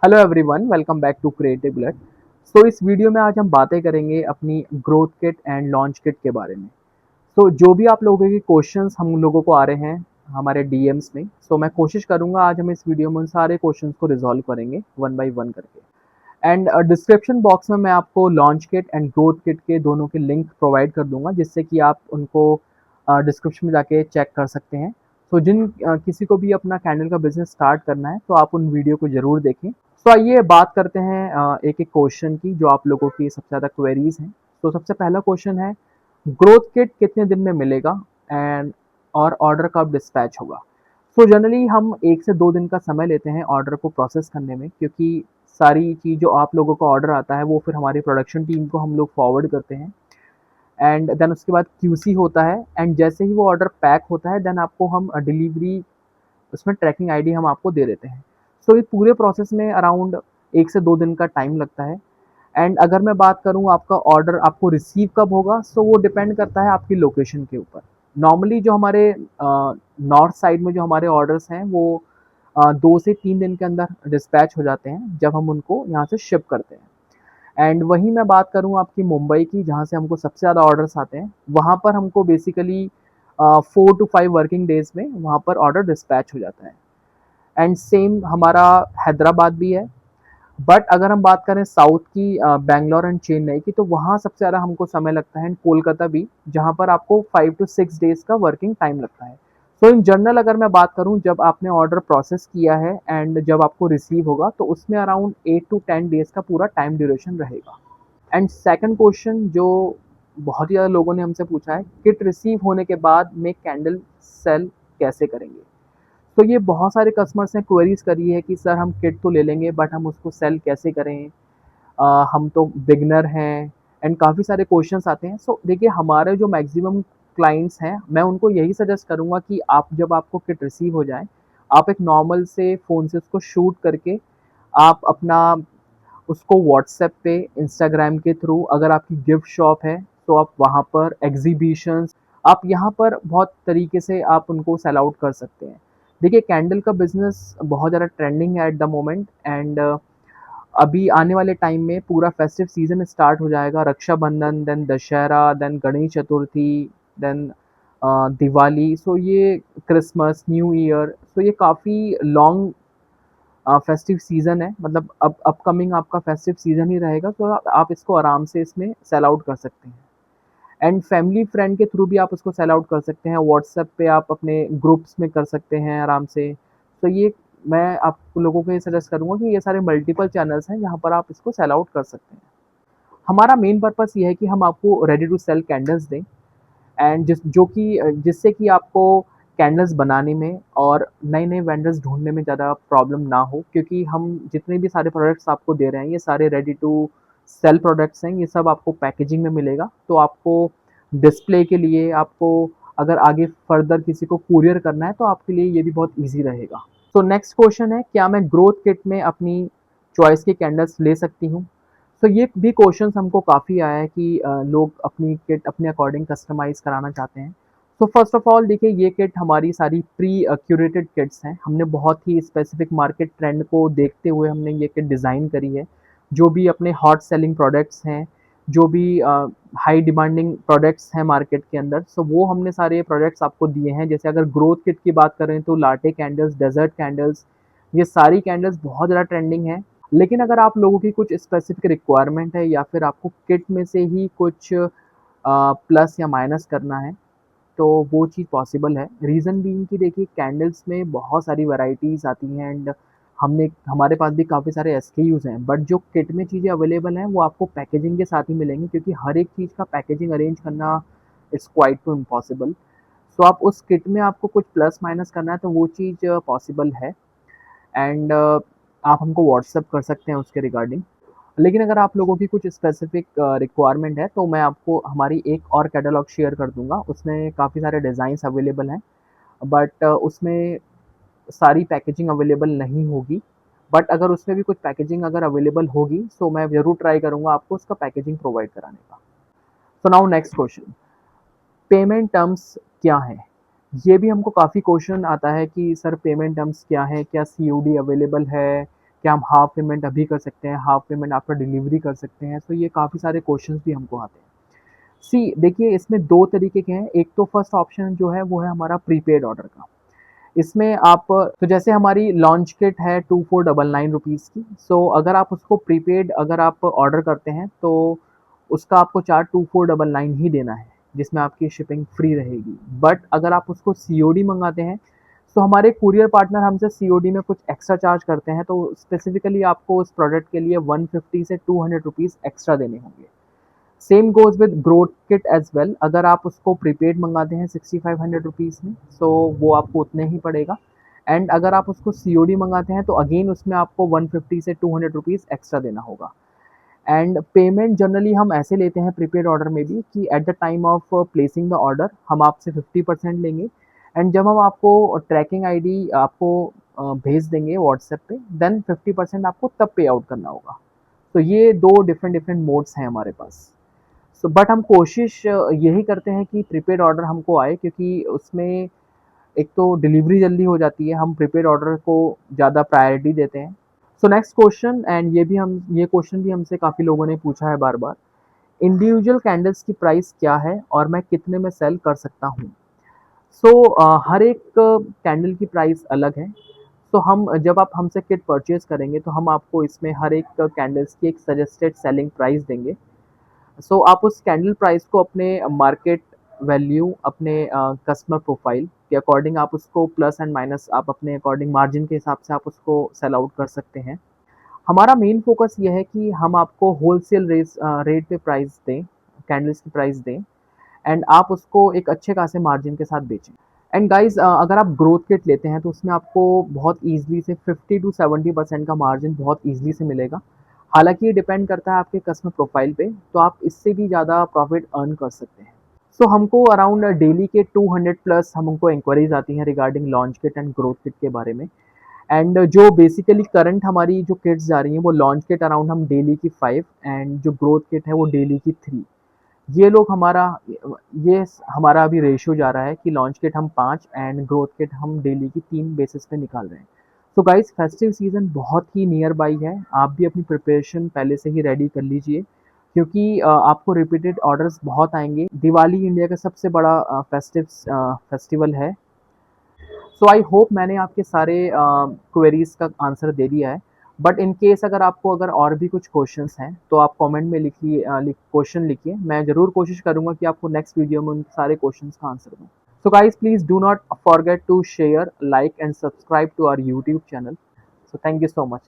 Hello everyone, welcome back to creative blood. इस video में आज हम बातें करेंगे अपनी growth kit and launch kit के बारे में। जो भी आप लोगों के क्वेश्चंस हम लोगों को आ रहे हैं हमारे डीएम्स में, मैं कोशिश करूंगा आज हम इस वीडियो में उन सारे क्वेश्चंस को रिजॉल्व करेंगे वन बाय वन करके। एंड डिस्क्रिप्शन बॉक्स में मैं आपको launch kit and growth kit के दोनों के लिंक प्रोवाइड कर दूंगा, जिससे कि आप उनको डिस्क्रिप्शन में जाके चेक कर सकते हैं। जिन किसी को भी अपना कैंडल का बिजनेस स्टार्ट करना है तो आप उन वीडियो को ज़रूर देखें। आइए बात करते हैं एक एक क्वेश्चन की जो आप लोगों की सबसे ज़्यादा क्वेरीज हैं। सबसे पहला क्वेश्चन है, ग्रोथ किट कितने दिन में मिलेगा एंड और ऑर्डर कब डिस्पैच होगा। जनरली हम 1 से 2 दिन का समय लेते हैं ऑर्डर को प्रोसेस करने में, क्योंकि सारी चीज़ जो आप लोगों को ऑर्डर आता है वो फिर हमारी प्रोडक्शन टीम को हम लोग फॉरवर्ड करते हैं। एंड देन उसके बाद क्यूसी होता है, एंड जैसे ही वो ऑर्डर पैक होता है देन आपको हम डिलीवरी उसमें ट्रैकिंग आईडी हम आपको दे देते हैं। ये पूरे प्रोसेस में अराउंड 1 से 2 दिन का टाइम लगता है। एंड अगर मैं बात करूँ आपका ऑर्डर आपको रिसीव कब होगा, वो डिपेंड करता है आपकी लोकेशन के ऊपर। नॉर्मली जो हमारे नॉर्थ साइड में जो हमारे ऑर्डर्स हैं वो 2 से 3 दिन के अंदर डिस्पैच हो जाते हैं जब हम उनको यहाँ से शिप करते हैं। एंड वहीं मैं बात करूँ आपकी मुंबई की, जहाँ से हमको सबसे ज़्यादा ऑर्डर्स आते हैं, वहाँ पर हमको बेसिकली 4 to 5 वर्किंग डेज में वहाँ पर ऑर्डर डिस्पैच हो जाता है। एंड सेम हमारा हैदराबाद भी है। बट अगर हम बात करें साउथ की, बैंगलोर एंड चेन्नई की, तो वहाँ सबसे ज़्यादा हमको समय लगता है, एंड कोलकाता भी, जहाँ पर आपको 5 to 6 डेज का वर्किंग टाइम लगता है। इन जनरल अगर मैं बात करूँ, जब आपने ऑर्डर प्रोसेस किया है एंड जब आपको रिसीव होगा तो उसमें अराउंड 8 to 10 डेज का पूरा टाइम ड्यूरेशन रहेगा। एंड सेकंड क्वेश्चन जो बहुत ही ज़्यादा लोगों ने हमसे पूछा है, किट रिसीव होने के बाद में कैंडल सेल कैसे करेंगे। ये बहुत सारे कस्टमर्स ने क्वेरीज करी है कि सर हम किट तो ले लेंगे बट हम उसको सेल कैसे करें, हम तो बिगनर हैं, एंड काफ़ी सारे क्वेश्चंस आते हैं। देखिए, हमारे जो मैक्सिमम क्लाइंट्स हैं, मैं उनको यही सजेस्ट करूँगा कि आप जब आपको किट रिसीव हो जाए, आप एक नॉर्मल से फ़ोन से उसको शूट करके आप अपना उसको व्हाट्सएप पे, इंस्टाग्राम के थ्रू, अगर आपकी गिफ्ट शॉप है तो आप वहाँ पर एग्जीबिशंस, आप यहाँ पर बहुत तरीके से आप उनको सेल आउट कर सकते हैं। देखिए, कैंडल का बिजनेस बहुत ज़्यादा ट्रेंडिंग है एट द मोमेंट। एंड अभी आने वाले टाइम में पूरा फेस्टिव सीजन स्टार्ट हो जाएगा, Rakshabandhan, then Dussehra, then Ganesh Chaturthi, then Diwali, ये क्रिसमस, न्यू ईयर, ये काफ़ी लॉन्ग फेस्टिव सीज़न है। मतलब अब अपकमिंग आपका फेस्टिव सीज़न ही रहेगा, तो आप इसको आराम से इसमें सेल आउट कर सकते हैं। एंड फैमिली फ्रेंड के थ्रू भी आप उसको सेल आउट कर सकते हैं, व्हाट्सएप पे आप अपने ग्रुप्स में कर सकते हैं आराम से। ये मैं आप लोगों को ये सजेस्ट करूँगा कि ये सारे मल्टीपल चैनल्स हैं जहाँ पर आप इसको सेल आउट कर सकते हैं। हमारा मेन पर्पस ये है कि हम आपको रेडी टू सेल कैंडल्स दें, एंड जिससे कि आपको कैंडल्स बनाने में और नए-नए वेंडर्स ढूँढने में ज़्यादा प्रॉब्लम ना हो, क्योंकि हम जितने भी सारे प्रोडक्ट्स आपको दे रहे हैं, ये सारे रेडी टू सेल प्रोडक्ट्स हैं, ये सब आपको पैकेजिंग में मिलेगा। तो आपको डिस्प्ले के लिए, आपको अगर आगे फर्दर किसी को कुरियर करना है, तो आपके लिए ये भी बहुत ईज़ी रहेगा। नेक्स्ट क्वेश्चन है, क्या मैं ग्रोथ किट में अपनी चॉइस की कैंडल्स ले सकती हूँ? ये भी क्वेश्चंस हमको काफ़ी आया है कि लोग अपनी किट अपने अकॉर्डिंग कस्टमाइज़ कराना चाहते हैं। फर्स्ट ऑफ ऑल देखिए, ये किट हमारी सारी प्री क्यूरेटेड किट्स हैं। हमने बहुत ही स्पेसिफिक मार्केट ट्रेंड को देखते हुए हमने ये किट डिज़ाइन करी है। जो भी अपने हॉट सेलिंग प्रोडक्ट्स हैं, जो भी हाई डिमांडिंग प्रोडक्ट्स हैं मार्केट के अंदर, वो हमने सारे प्रोडक्ट्स आपको दिए हैं। जैसे अगर ग्रोथ किट की बात करें तो लाटे कैंडल्स, डेजर्ट कैंडल्स, ये सारी कैंडल्स बहुत ज़्यादा ट्रेंडिंग है। लेकिन अगर आप लोगों की कुछ स्पेसिफिक रिक्वायरमेंट है या फिर आपको किट में से ही कुछ प्लस या माइनस करना है, तो वो चीज़ पॉसिबल है। रीज़न बीइंग कि देखिए, कैंडल्स में बहुत सारी वैराइटीज़ आती हैं, एंड हमारे पास भी काफ़ी सारे एसकेयूज़ हैं, बट जो किट में चीज़ें अवेलेबल हैं वो आपको पैकेजिंग के साथ ही मिलेंगी, क्योंकि हर एक चीज़ का पैकेजिंग अरेंज करना इट्स क्वाइट टू इम्पॉसिबल। आप उस किट में आपको कुछ प्लस माइनस करना है तो वो चीज़ पॉसिबल है। एंड आप हमको व्हाट्सएप कर सकते हैं उसके रिगार्डिंग। लेकिन अगर आप लोगों की कुछ स्पेसिफिक रिक्वायरमेंट है तो मैं आपको हमारी एक और कैटलॉग शेयर कर दूँगा। उसमें काफ़ी सारे डिज़ाइंस अवेलेबल हैं, बट उसमें सारी पैकेजिंग अवेलेबल नहीं होगी। बट अगर उसमें भी कुछ पैकेजिंग अगर अवेलेबल होगी, तो मैं ज़रूर ट्राई करूँगा आपको उसका पैकेजिंग प्रोवाइड कराने का। Now next question, payment terms क्या हैं? ये भी हमको काफ़ी क्वेश्चन आता है कि सर पेमेंट टर्म्स क्या हैं? क्या सीओडी अवेलेबल है? क्या हम हाफ पेमेंट अभी कर सकते हैं, हाफ पेमेंट आफ्टर डिलीवरी कर सकते हैं? तो ये काफ़ी सारे क्वेश्चंस भी हमको आते हैं। सी देखिए, इसमें 2 तरीके के हैं। एक तो फर्स्ट ऑप्शन जो है वो है हमारा प्रीपेड ऑर्डर का। इसमें आप तो जैसे हमारी लॉन्च किट है 2499 रुपीज़ की। सो अगर आप उसको प्रीपेड अगर आप ऑर्डर करते हैं तो उसका आपको चार्ज 2499 ही देना है, जिसमें आपकी शिपिंग फ्री रहेगी। बट अगर आप उसको सीओडी मंगाते हैं तो हमारे कुरियर पार्टनर हमसे सीओडी में कुछ एक्स्ट्रा चार्ज करते हैं, तो स्पेसिफिकली आपको उस प्रोडक्ट के लिए 150 से 200 रुपीज़ एक्स्ट्रा देने होंगे। Same goes with growth kit as well. अगर आप उसको प्रीपेड मंगाते हैं 6500 रुपीज़ में, सो वो आपको उतने ही पड़ेगा। एंड अगर आप उसको सीओडी मंगाते हैं तो अगेन उसमें आपको 150 से 200 रुपीज़ एक्स्ट्रा देना होगा। एंड पेमेंट जनरली हम ऐसे लेते हैं प्रीपेड ऑर्डर में भी कि at the time of placing the order हम आपसे 50% लेंगे, एंड जब हम आपको ट्रैकिंग आईडी आपको भेज देंगे व्हाट्सएप पे, देन 50% आपको तब पे आउट करना होगा। तो ये 2 डिफरेंट डिफरेंट मोड्स हैं हमारे पास। सो बट हम कोशिश यही करते हैं कि प्रीपेड ऑर्डर हमको आए, क्योंकि उसमें एक तो डिलीवरी जल्दी हो जाती है, हम प्रीपेड ऑर्डर को ज़्यादा प्रायोरिटी देते हैं। सो नेक्स्ट क्वेश्चन, एंड ये क्वेश्चन भी हमसे काफ़ी लोगों ने पूछा है बार-बार। इंडिविजुअल कैंडल्स की प्राइस क्या है और मैं कितने में सेल कर सकता हूँ? सो हर एक कैंडल की प्राइस अलग है। तो हम जब आप हमसे किट परचेज़ करेंगे तो हम आपको इसमें हर एक कैंडल्स की एक सजेस्टेड सेलिंग प्राइस देंगे। सो आप उस कैंडल प्राइस को अपने मार्केट वैल्यू, अपने कस्टमर प्रोफाइल के अकॉर्डिंग आप उसको प्लस एंड माइनस आप अपने अकॉर्डिंग मार्जिन के हिसाब से आप उसको सेल आउट कर सकते हैं। हमारा मेन फोकस ये है कि हम आपको होलसेल रेट पे प्राइस दें, कैंडल्स की प्राइस दें, एंड आप उसको एक अच्छे खासे मार्जिन के साथ बेचें। एंड गाइस, अगर आप ग्रोथ किट लेते हैं तो उसमें आपको बहुत ईज़िली से 50 टू 70% का मार्जिन बहुत ईज़िली से मिलेगा। हालाँकि ये डिपेंड करता है आपके कस्टमर प्रोफाइल पे, तो आप इससे भी ज़्यादा प्रॉफ़िट अर्न कर सकते हैं। सो हमको अराउंड डेली के 200 प्लस हमको इंक्वायरीज़ आती हैं regarding launch kit and growth kit के बारे में। एंड जो बेसिकली करंट हमारी जो किट्स जा रही हैं वो लॉन्च किट अराउंड हम डेली की 5 एंड जो ग्रोथ किट है वो डेली की 3। ये लोग हमारा ये हमारा अभी रेशियो जा रहा है कि लॉन्च किट हम 5 एंड ग्रोथ किट हम डेली की 3 बेसिस पे निकाल रहे हैं। तो गाइस, फेस्टिव सीज़न बहुत ही नियर बाई है। आप भी अपनी प्रिपरेशन पहले से ही रेडी कर लीजिए, क्योंकि आपको रिपीटेड ऑर्डर्स बहुत आएँगे। दिवाली इंडिया का सबसे बड़ा फेस्टिवल है। सो आई होप मैंने आपके सारे क्वेरीज का आंसर दे दिया है। बट इन केस अगर आपको अगर और भी कुछ क्वेश्चंस हैं तो आप कमेंट में लिखिए, क्वेश्चन लिखिए। मैं ज़रूर कोशिश करूँगा कि आपको नेक्स्ट वीडियो में उन सारे क्वेश्चंस का आंसर दूँ। So guys, please do not forget to share, like and subscribe to our YouTube channel. So thank you so much.